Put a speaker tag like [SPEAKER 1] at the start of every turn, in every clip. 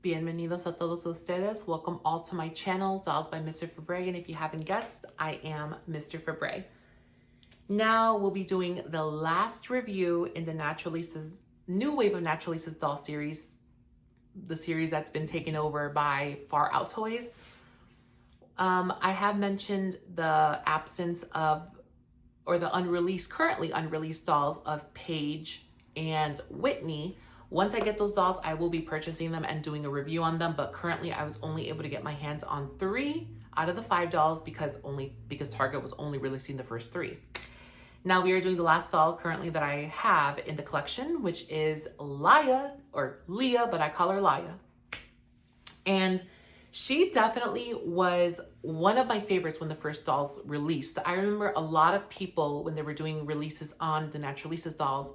[SPEAKER 1] Bienvenidos a todos ustedes. Welcome all to my channel, Dolls by Mr. Fabre. And if you haven't guessed, I am Mr. Fabre. Now we'll be doing the last review in the Naturalistas, new wave of Naturalistas doll series, the series that's been taken over by Far Out Toys. I have mentioned the absence of, or the currently unreleased dolls of Paige and Whitney. Once I get those dolls, I will be purchasing them and doing a review on them. But currently I was only able to get my hands on 3 out of the 5 dolls because Target was only releasing the first 3. Now we are doing the last doll currently that I have in the collection, which is Liya, or Liya, but I call her Liya. And she definitely was one of my favorites when the first dolls released. I remember a lot of people, when they were doing releases on the Naturalistas dolls,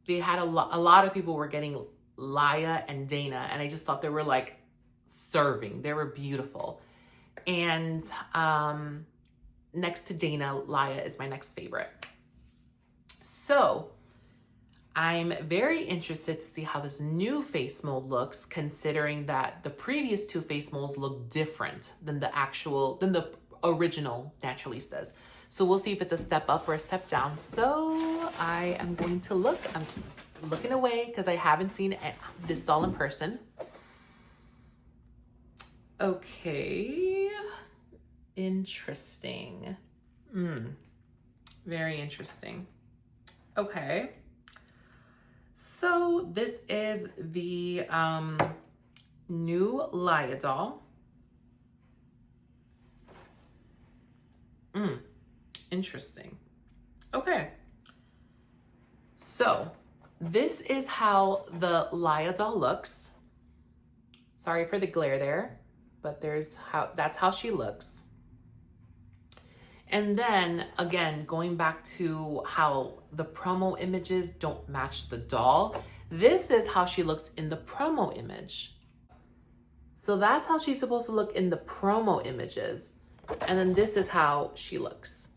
[SPEAKER 1] they had a lot of people were getting Liya and Dana, and I just thought they were like serving. They were beautiful. And next to Dana, Liya is my next favorite. So I'm very interested to see how this new face mold looks, considering that the previous 2 face molds look different than the original Naturalistas. So we'll see if it's a step up or a step down. So I am going to look. I'm looking away because I haven't seen this doll in person. Okay. Interesting. Very interesting. Okay. So this is the new Liya doll. Interesting. Okay. So this is how the Liya doll looks. Sorry for the glare there, but that's how she looks. And then again, going back to how the promo images don't match the doll, this is how she looks in the promo image. So that's how she's supposed to look in the promo images. And then this is how she looks.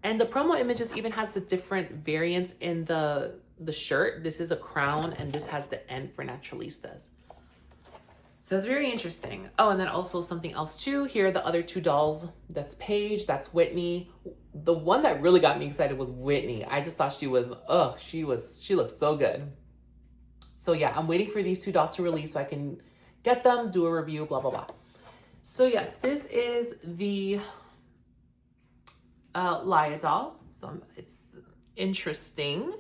[SPEAKER 1] And the promo images even has the different variants in the shirt. This is a crown and this has the N for Naturalistas. So that's very interesting. Oh, and then also something else too. Here are the other 2 dolls. That's Paige, that's Whitney. The one that really got me excited was Whitney. I just thought she looked so good. So yeah, I'm waiting for these 2 dolls to release so I can get them, do a review, blah, blah, blah. So yes, this is the Liya doll. So it's interesting.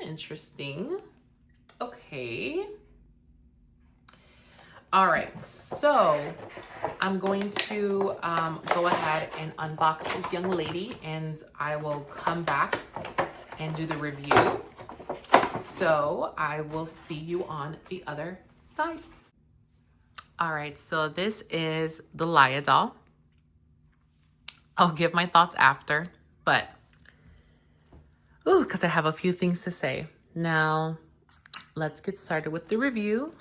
[SPEAKER 1] Okay. All right, so I'm going to go ahead and unbox this young lady, and I will come back and do the review. So I will see you on the other side. All right, so this is the Liya doll. I'll give my thoughts after, but because I have a few things to say. Now, let's get started with the review.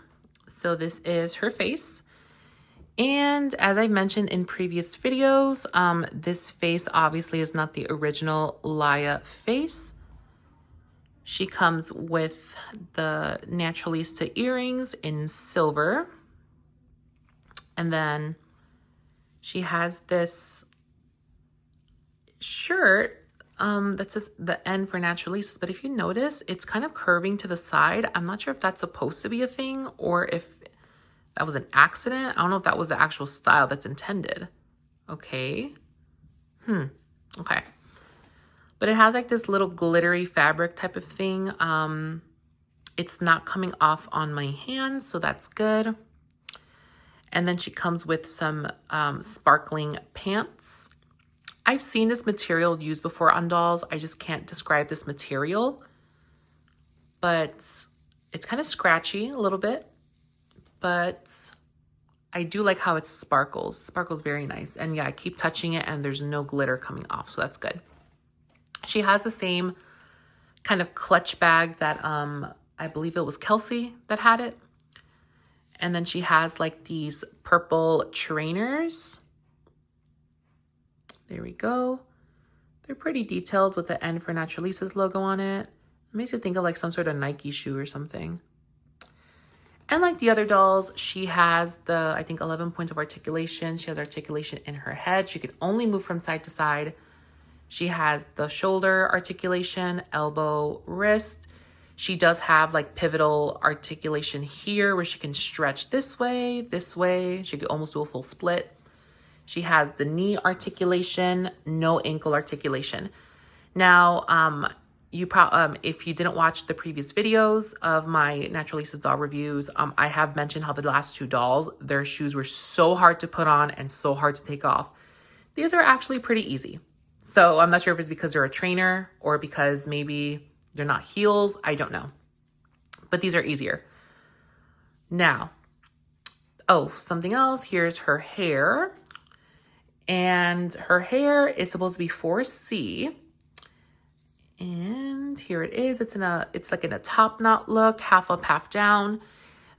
[SPEAKER 1] So this is her face. And as I mentioned in previous videos, this face obviously is not the original Liya face. She comes with the Naturalista earrings in silver. And then she has this shirt that says the N for Naturalistas, but if you notice, it's kind of curving to the side. I'm not sure if that's supposed to be a thing or if that was an accident. I don't know if that was the actual style that's intended. Okay. Okay. But it has like this little glittery fabric type of thing. It's not coming off on my hands, so that's good. And then she comes with some sparkling pants. I've seen this material used before on dolls. I just can't describe this material, but it's kind of scratchy a little bit, but I do like how it sparkles. It sparkles very nice. And yeah, I keep touching it and there's no glitter coming off, so that's good. She has the same kind of clutch bag that I believe it was Kelsey that had it. And then she has like these purple trainers. There we go. They're pretty detailed with the N for Naturalistas logo on it. It makes you think of like some sort of Nike shoe or something. And like the other dolls, she has the, I think, 11 points of articulation. She has articulation in her head. She can only move from side to side. She has the shoulder articulation, elbow, wrist. She does have like pivotal articulation here where she can stretch this way, this way. She could almost do a full split. She has the knee articulation, no ankle articulation. Now, if you didn't watch the previous videos of my Naturalistas doll reviews, I have mentioned how the last two dolls, their shoes were so hard to put on and so hard to take off. These are actually pretty easy. So I'm not sure if it's because they're a trainer or because maybe they're not heels. I don't know. But these are easier. Now, oh, something else. Here's her hair. And her hair is supposed to be 4C. And here it is. It's like in a top knot look, half up, half down.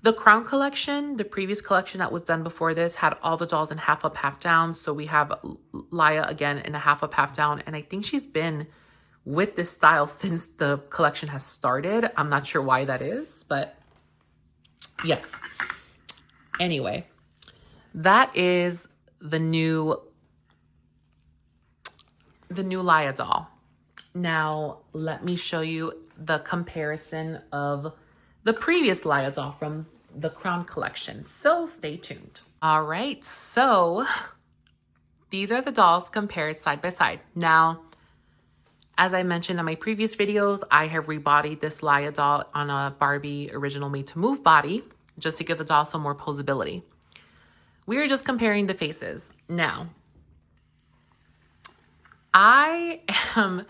[SPEAKER 1] The crown collection, the previous collection that was done before this, had all the dolls in half up, half down. So we have Liya again in a half up, half down. And I think she's been with this style since the collection has started. I'm not sure why that is, but yes. Anyway, that is the new Liya doll. Now, let me show you the comparison of the previous Liya doll from the Crown collection. So stay tuned. All right, so these are the dolls compared side by side. Now, as I mentioned in my previous videos, I have rebodied this Liya doll on a Barbie original made to move body just to give the doll some more posability. We are just comparing the faces. Now, I am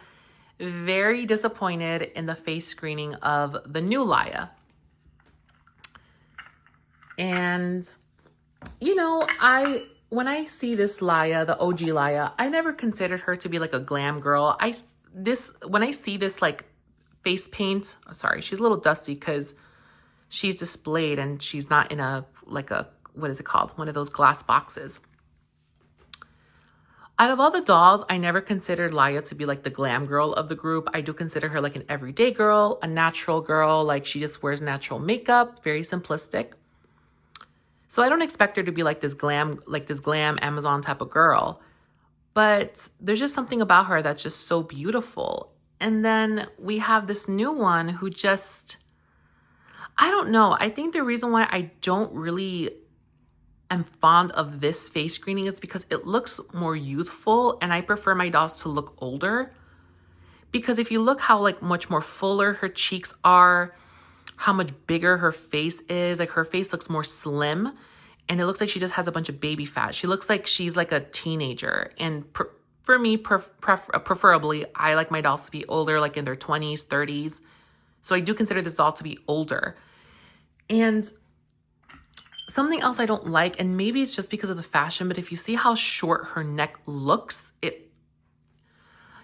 [SPEAKER 1] very disappointed in the face screening of the new Liya. And, you know, when I see this Liya, the OG Liya, I never considered her to be like a glam girl. When I see this like face paint, sorry, she's a little dusty because she's displayed and she's not in what is it called? One of those glass boxes. Out of all the dolls, I never considered Liya to be like the glam girl of the group. I do consider her like an everyday girl, a natural girl. Like she just wears natural makeup, very simplistic. So I don't expect her to be like this glam Amazon type of girl. But there's just something about her that's just so beautiful. And then we have this new one who just, I don't know. I think the reason why I don't really am fond of this face screening is because it looks more youthful and I prefer my dolls to look older. Because if you look how like much more fuller her cheeks are, how much bigger her face is, like her face looks more slim and it looks like she just has a bunch of baby fat. She looks like she's like a teenager. And for me, preferably, I like my dolls to be older, like in their 20s, 30s. So I do consider this doll to be older. And something else I don't like, and maybe it's just because of the fashion, but if you see how short her neck looks,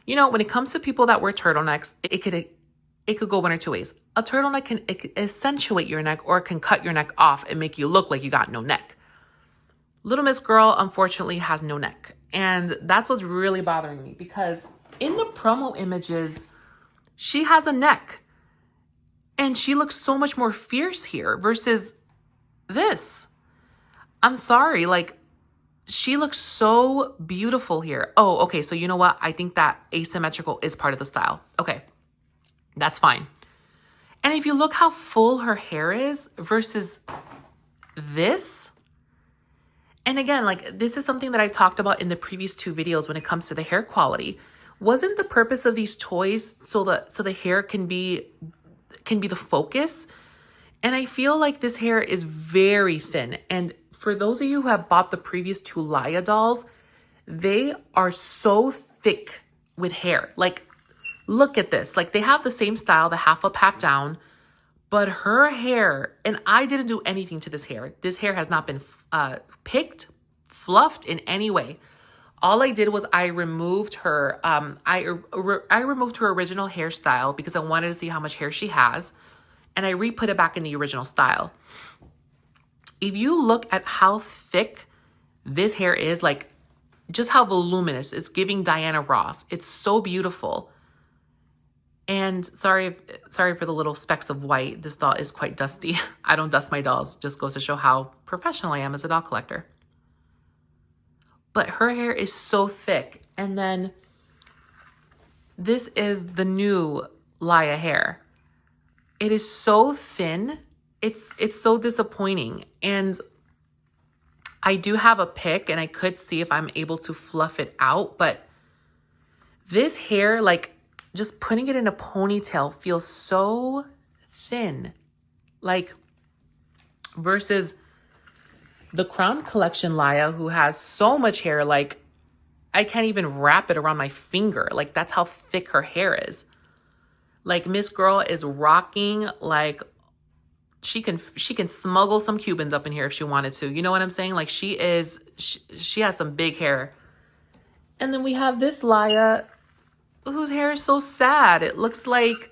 [SPEAKER 1] you know, when it comes to people that wear turtlenecks, it could go one or two ways. A turtleneck can accentuate your neck or it can cut your neck off and make you look like you got no neck. Little Miss Girl, unfortunately, has no neck. And that's what's really bothering me because in the promo images, she has a neck. And she looks so much more fierce here versus this. I'm sorry, like she looks so beautiful here. Oh, okay, so you know what? I think that asymmetrical is part of the style. Okay, that's fine. And if you look how full her hair is versus this, and again, like this is something that I talked about in the previous two videos when it comes to the hair quality. Wasn't the purpose of these toys so the hair can be the focus? And I feel like this hair is very thin. And for those of you who have bought the previous two Liya dolls, they are so thick with hair. Like, look at this. Like, they have the same style, the half up, half down. But her hair, and I didn't do anything to this hair. This hair has not been picked, fluffed in any way. All I did was I removed her, I removed her original hairstyle because I wanted to see how much hair she has. And I re-put it back in the original style. If you look at how thick this hair is, like just how voluminous, it's giving Diana Ross. It's so beautiful. And sorry for the little specks of white. This doll is quite dusty. I don't dust my dolls. Just goes to show how professional I am as a doll collector. But her hair is so thick. And then this is the new Liya hair. It is so thin. It's so disappointing. And I do have a pick and I could see if I'm able to fluff it out, but this hair, like just putting it in a ponytail feels so thin. Like versus the Crown Collection Liya, who has so much hair, like I can't even wrap it around my finger. Like that's how thick her hair is. Like Miss Girl is rocking like she can smuggle some Cubans up in here if she wanted to. You know what I'm saying? Like she has some big hair. And then we have this Liya whose hair is so sad. It looks like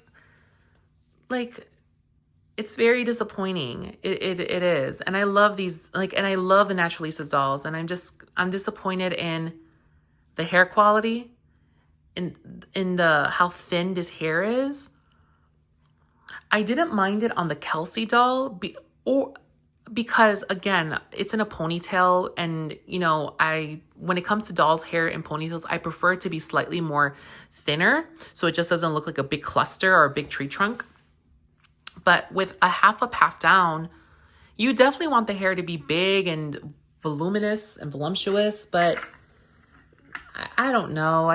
[SPEAKER 1] it's very disappointing. It is. And I love these, like, and I love the Naturalistas dolls. And I'm disappointed in the hair quality, in the how thin this hair is. I didn't mind it on the Kelsey doll because again, it's in a ponytail, and you know, when it comes to dolls' hair in ponytails, I prefer it to be slightly more thinner so it just doesn't look like a big cluster or a big tree trunk. But with a half up, half down, you definitely want the hair to be big and voluminous and voluptuous, but I don't know.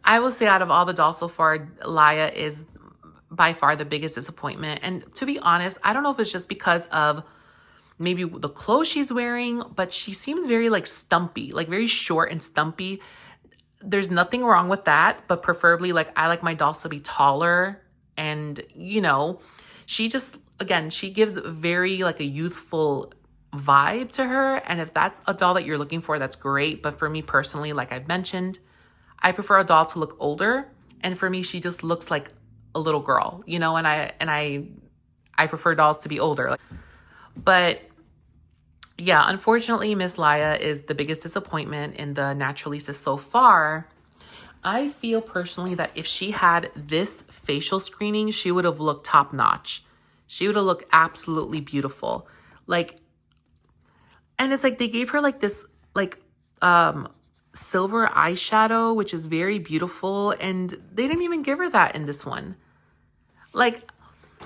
[SPEAKER 1] I will say out of all the dolls so far, Liya is by far the biggest disappointment. And to be honest, I don't know if it's just because of maybe the clothes she's wearing, but she seems very like stumpy, like very short and stumpy. There's nothing wrong with that, but preferably like I like my dolls to be taller. And you know, she gives very like a youthful vibe to her. And if that's a doll that you're looking for, that's great. But for me personally, like I've mentioned, I prefer a doll to look older. And for me, she just looks like a little girl, you know, and I prefer dolls to be older. But yeah, unfortunately, Miss Liya is the biggest disappointment in the Naturalistas so far. I feel personally that if she had this facial screening, she would have looked top notch. She would have looked absolutely beautiful. Like, and it's like they gave her like this like silver eyeshadow, which is very beautiful, and they didn't even give her that in this one. Like,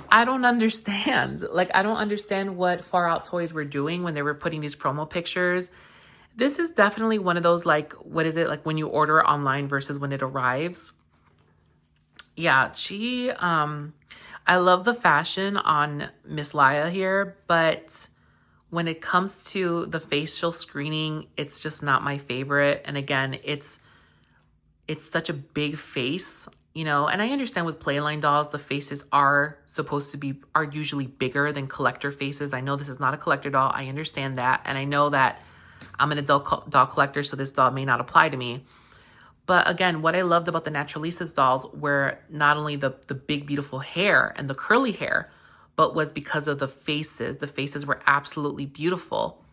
[SPEAKER 1] I don't understand. Like, I don't understand what Far Out Toys were doing when they were putting these promo pictures. This is definitely one of those, like, what is it? Like when you order it online versus when it arrives. Yeah, I love the fashion on Miss Liya here, but when it comes to the facial screening, it's just not my favorite. And again, it's such a big face, you know, and I understand with Playline dolls, the faces are usually bigger than collector faces. I know this is not a collector doll. I understand that. And I know that I'm an adult doll collector, so this doll may not apply to me. But again, what I loved about the Naturalistas dolls were not only the big, beautiful hair and the curly hair, but was because of the faces. The faces were absolutely beautiful.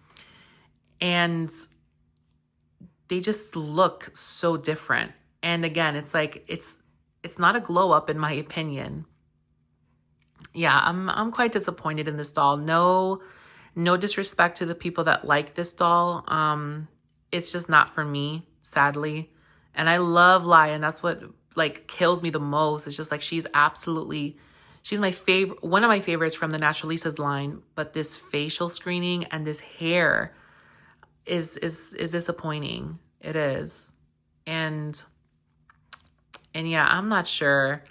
[SPEAKER 1] And they just look so different. And again, it's like, it's not a glow up in my opinion. Yeah, I'm quite disappointed in this doll. No disrespect to the people that like this doll. It's just not for me, sadly. And I love Liya, and that's what like kills me the most. It's just like she's my favorite, one of my favorites from the Naturalistas line. But this facial screening and this hair is disappointing. It is. And yeah, I'm not sure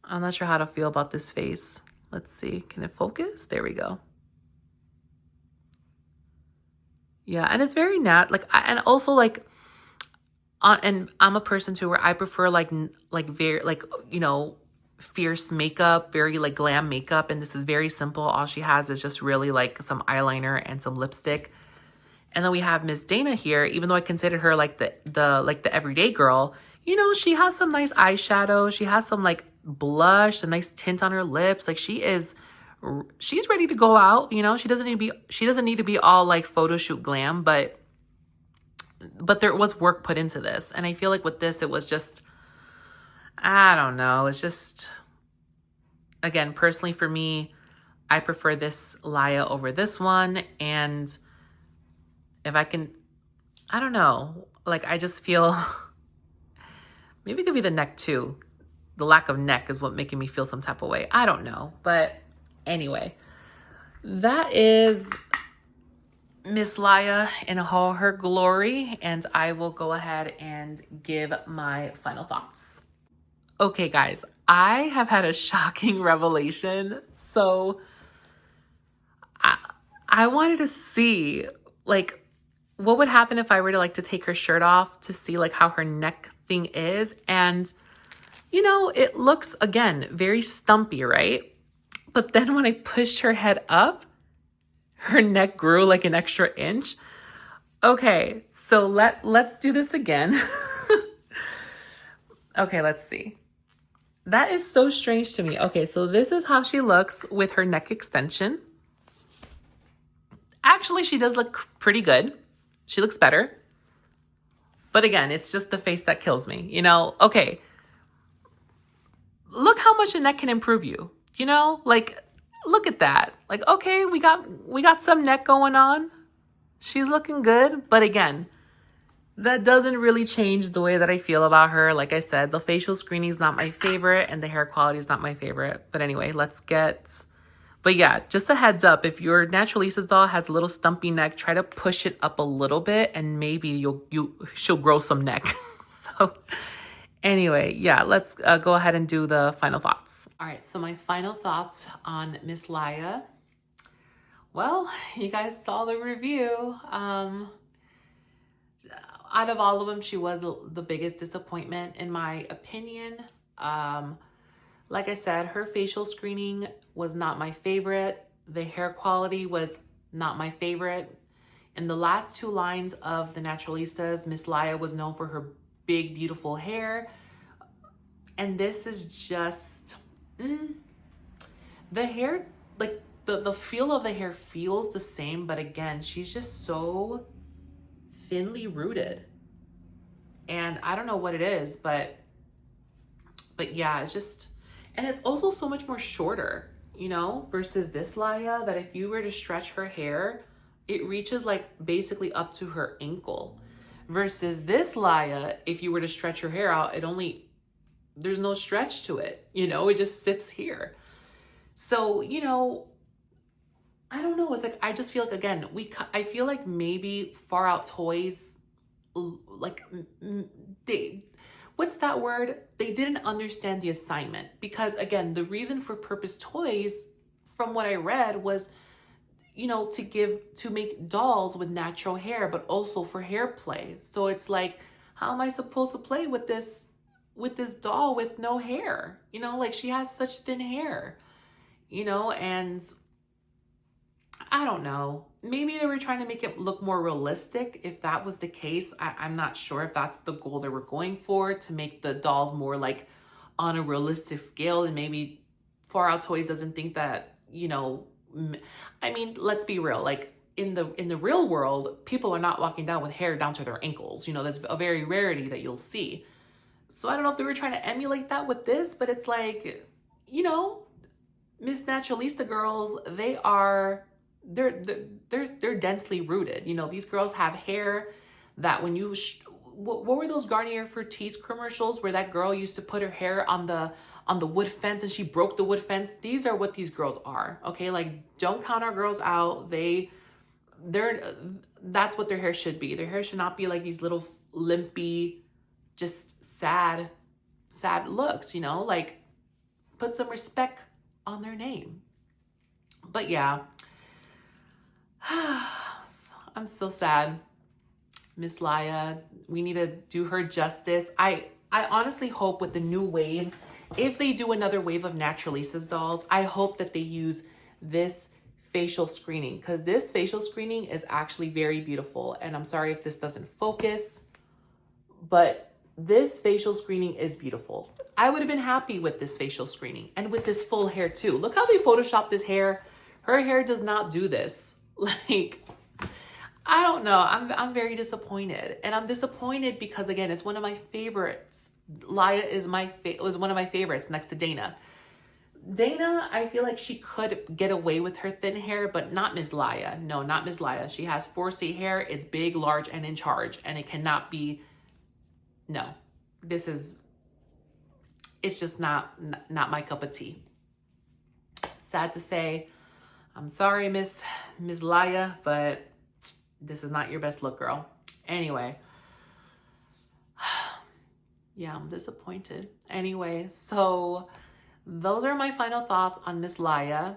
[SPEAKER 1] how to feel about this face. Let's see. Can it focus? There we go. Yeah, and it's very and also like, and I'm a person too where I prefer like very like, you know, fierce makeup, very like glam makeup, and this is very simple. All she has is just really like some eyeliner and some lipstick. And then we have Miss Dana here. Even though I consider her like the everyday girl, you know, she has some nice eyeshadow. She has some like blush, some nice tint on her lips. Like she's ready to go out. You know, she doesn't need to be all like photo shoot glam, but there was work put into this. And I feel like with this, it was just, I don't know. It's just, again, personally for me, I prefer this Liya over this one. And if I can, I don't know. Like, I just feel maybe it could be the neck too. The lack of neck is what making me feel some type of way. I don't know. But anyway, that is Miss Liya in all her glory. And I will go ahead and give my final thoughts. Okay, guys, I have had a shocking revelation. So I wanted to see, like, what would happen if I were to, like, to take her shirt off to see, like, how her neck thing is. And, you know, it looks, again, very stumpy, right? But then when I pushed her head up, her neck grew like an extra inch. Okay, so let's do this again. Okay, let's see. That is so strange to me. Okay, so this is how she looks with her neck extension. Actually, she does look pretty good. She looks better. But again, it's just the face that kills me, you know? Okay, look how much a neck can improve you, you know? Like, look at that. Like, okay, we got some neck going on. She's looking good. But again, that doesn't really change the way that I feel about her. Like I said, the facial screening is not my favorite and the hair quality is not my favorite. But anyway, but yeah, just a heads up, if your Naturalistas doll has a little stumpy neck, try to push it up a little bit and maybe she'll grow some neck. So anyway, yeah, let's go ahead and do the final thoughts. All right, so my final thoughts on Miss Liya. Well, you guys saw the review. Out of all of them, she was the biggest disappointment in my opinion. Like I said, her facial screening was not my favorite. The hair quality was not my favorite. In the last two lines of the Naturalistas, Miss Liya was known for her big, beautiful hair. And this is just, the hair, like the feel of the hair feels the same, but again, she's just so thinly rooted. And I don't know what it is, but yeah, it's just, and it's also so much more shorter, you know, versus this Liya, that if you were to stretch her hair, it reaches like basically up to her ankle. Versus this Liya, if you were to stretch her hair out, there's no stretch to it, you know, it just sits here. So, you know, I don't know. It's like, I just feel like, again, I feel like maybe Far Out Toys, like, what's that word? They didn't understand the assignment, because again, the reason for Purpose Toys, from what I read, was, you know, to make dolls with natural hair, but also for hair play. So it's like, how am I supposed to play with this doll with no hair? You know, like, she has such thin hair, you know, and I don't know. Maybe they were trying to make it look more realistic. If that was the case, I'm not sure if that's the goal they were going for, to make the dolls more like on a realistic scale. And maybe Far Out Toys doesn't think that, you know, I mean, let's be real. Like, in the real world, people are not walking down with hair down to their ankles. You know, that's a very rarity that you'll see. So I don't know if they were trying to emulate that with this, but it's like, you know, Miss Naturalista girls, they're densely rooted. You know, these girls have hair that when you, what were those Garnier Fructis commercials where that girl used to put her hair on the wood fence and she broke the wood fence? These are what these girls are. Okay, like, don't count our girls out. That's what their hair should be. Their hair should not be like these little limpy, just sad looks, you know, like, put some respect on their name. But yeah, I'm so sad. Miss Liya, we need to do her justice. I honestly hope with the new wave, if they do another wave of Naturalistas dolls, I hope that they use this facial screening, because this facial screening is actually very beautiful. And I'm sorry if this doesn't focus, but this facial screening is beautiful. I would have been happy with this facial screening and with this full hair too. Look how they photoshopped this hair. Her hair does not do this. Like, I don't know. I'm very disappointed, and I'm disappointed because again, it's one of my favorites. Liya is was one of my favorites next to Dana. Dana, I feel like she could get away with her thin hair, but not Miss Liya. No, not Miss Liya. She has 4C hair. It's big, large, and in charge, and it cannot be. No, it's just not my cup of tea. Sad to say. I'm sorry, Miss Liya, but this is not your best look, girl. Anyway. Yeah, I'm disappointed. Anyway, so those are my final thoughts on Miss Liya.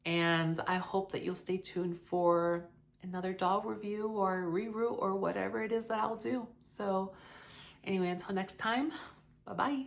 [SPEAKER 1] And I hope that you'll stay tuned for another doll review or reroute or whatever it is that I'll do. So anyway, until next time, bye-bye.